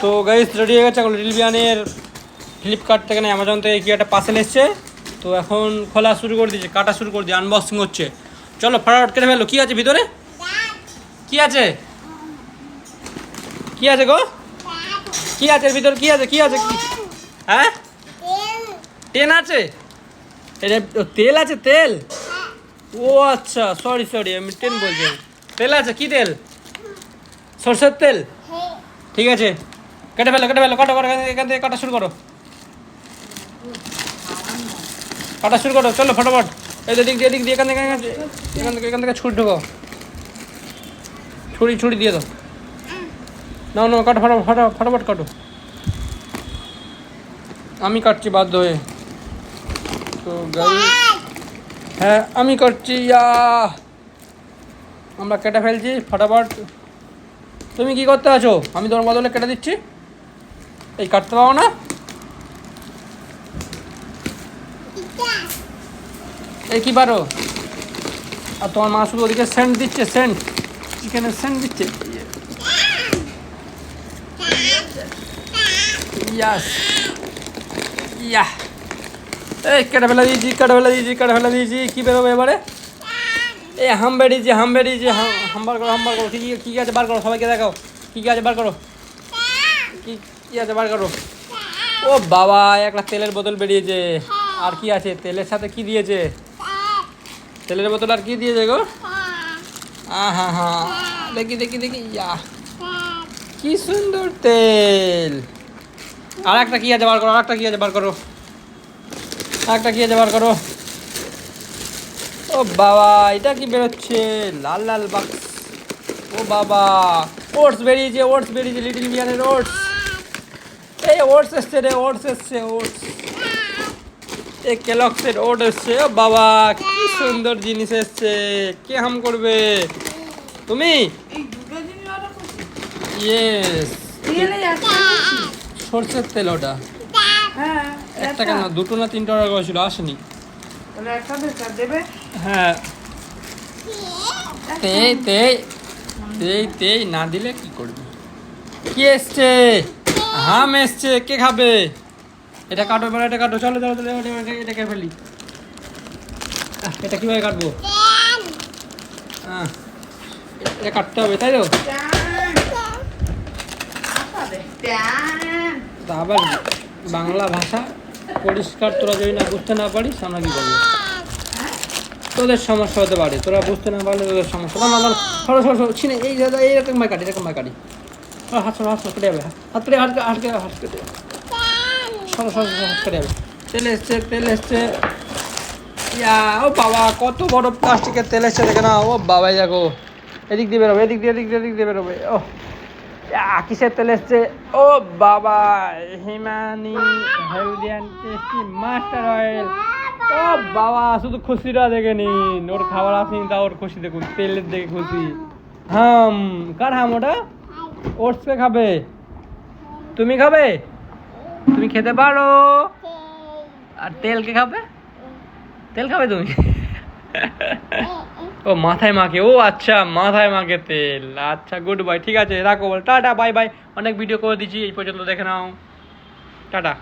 তো guys ready হয়ে গেছে, এখন লিটল বিয়ানের ফ্লিপকার্ট থেকে না অ্যামাজন থেকে কি একটা পার্সেল এসছে। তো এখন খোলা শুরু করে দিয়েছে, কাটা শুরু করে দিয়ে আনবক্সিং হচ্ছে। চলো ফটাফট কেটে ফেলো। কি আছে ভিতরে? কি আছে? কি আছে গো? কি আছে ভিতরে? কি আছে? কি আছে? হ্যাঁ, তেল আছে। এটা তেল আছে? তেল? ও আচ্ছা, সরি সরি, আমি তেল বলছি। তেল আছে? কি তেল? সরষের তেল? ঠিক আছে, কেটে ফেলো কেটে ফেলো, কাটো কাটো, এখান থেকে কাটা শুরু করো, কাটা শুরু করো। চলো ফটাফট, এই দিক দিয়ে এদিক দিয়ে, এখান থেকে এখান থেকে ছুরি ঢোকো, ছুরি ছুরি দিয়ে দাও। নাও নাও, কাটো ফটাফট ফটাফট ফটাফট কাটো। আমি কাটছি বাধ্য হয়ে। তো হ্যাঁ আমি কাটছি, আমরা কেটে ফেলছি ফটাফট। তুমি কি করতে আছো? আমি তোমার বদলে কেটে দিচ্ছি। এই কাটতে পারো না? এই কি পারো? আর তোমার মা শুধু ওদিকে সেন্ট দিচ্ছে, সেন্ট, চিকেনের সেন্ট দিচ্ছে। ইয়াস, ইয়া, এই কেটে ফেলে দিয়েছি, কেটে ফেলে দিয়েছি, কেটে ফেলে দিয়েছি। কী বেরোবে এবারে? এই হাম বেরিয়েছে, হাম বেরিয়েছে, হাম বার করো, হাম বার করো। কী আছে বার করো, সবাইকে দেখাও কী আছে বার করো। কী আছে বার করো। ও বাবা, একটা তেলের বোতল বেরিয়েছে। আর কি আছে? তেলের সাথে কি দিয়েছে? তেলের বোতল আর কি দিয়েছে গো? হ্যাঁ হ্যাঁ, দেখি দেখি দেখি, ইয়া, কি সুন্দর তেল। আর একটা কি আছে বার করো, আর একটা কি আছে বার করো, আর একটা কি আছে বার করো। ও বাবা, এটা কি বেরোচ্ছে? লাল লাল বাক্স। ও বাবা, ওটস বেরিয়েছে, ওটস বেরিয়েছে, লিটল বিয়ানের ওটস। এই ওটস এসছে রে, ওটস এসছে, ওটস। এই কেলগসের ওট এসছে। ও বাবা, কি সুন্দর জিনিস এসছে। কে হাম করবে? তুমি? ইয়েস, সরষের তেল ওটা। একটা কেন, দুটো না তিনটা অর্ডার করেছিল, আসেনি। হ্যাঁ, তেই তেই তেই তেই না দিলে কি করবি? কি এসছে? হাম এসছে। কে খাবে? এটা কাটো, এবার এটা কাটো। চলো চলো চলো, এটা কে ফেলি। এটা কীভাবে কাটবো? হ্যাঁ, এটা কাটতে হবে, তাই তো? তা আবার বাংলা ভাষা পরিষ্কার তোরা যদি না বুঝতে না পারিস, আমরা কী করবো? তোদের সমস্যা হতে পারে, তোরা বুঝতে না পারলে তোদের সমস্যা। না না, সরো সরো সরো, ছিনে এই দাদা, এইরকম মাই কাটি, এরকম মাই কাটি। হাত সরো, হাত সরো, কেটে যাবে, হাত কেটে, হাত হাত কেটে, হাত কেটে, সরো সরো সরো, হাত কেটে যাবে। তেল এসছে, তেল এসছে। ইয়া, ও বাবা, কত বড় প্লাস্টিকের তেল এসছে দেখে না। ও বাবাই দেখো, এদিক দিয়ে বেরোবে, এদিক দিয়ে, এদিক দিয়ে, এদিক দিয়ে বেরোবে। ও কিসের তেল এসছে? ও বাবা, Himani healthy and tasty master oil. ও বাবা, শুধু খুশিটা দেখে নিন, ওর খাবার আসেনি তা ওর খুশি দেখুন, তেলের দেখে খুশি। হাম, কার হাম ওটা? ওটসকে খাবে? তুমি খাবে? তুমি খেতে পারো। আর তেলকে খাবে? তেল খাবে তুমি? ও মাথায় মাখে, ও আচ্ছা, মাথায় মাখে তেল। আচ্ছা, গুড বাই, ঠিক আছে রাখো, বল টাটা, বাই বাই। অনেক ভিডিও করে দিচ্ছি, এই পর্যন্ত দেখে নাও, টাটা।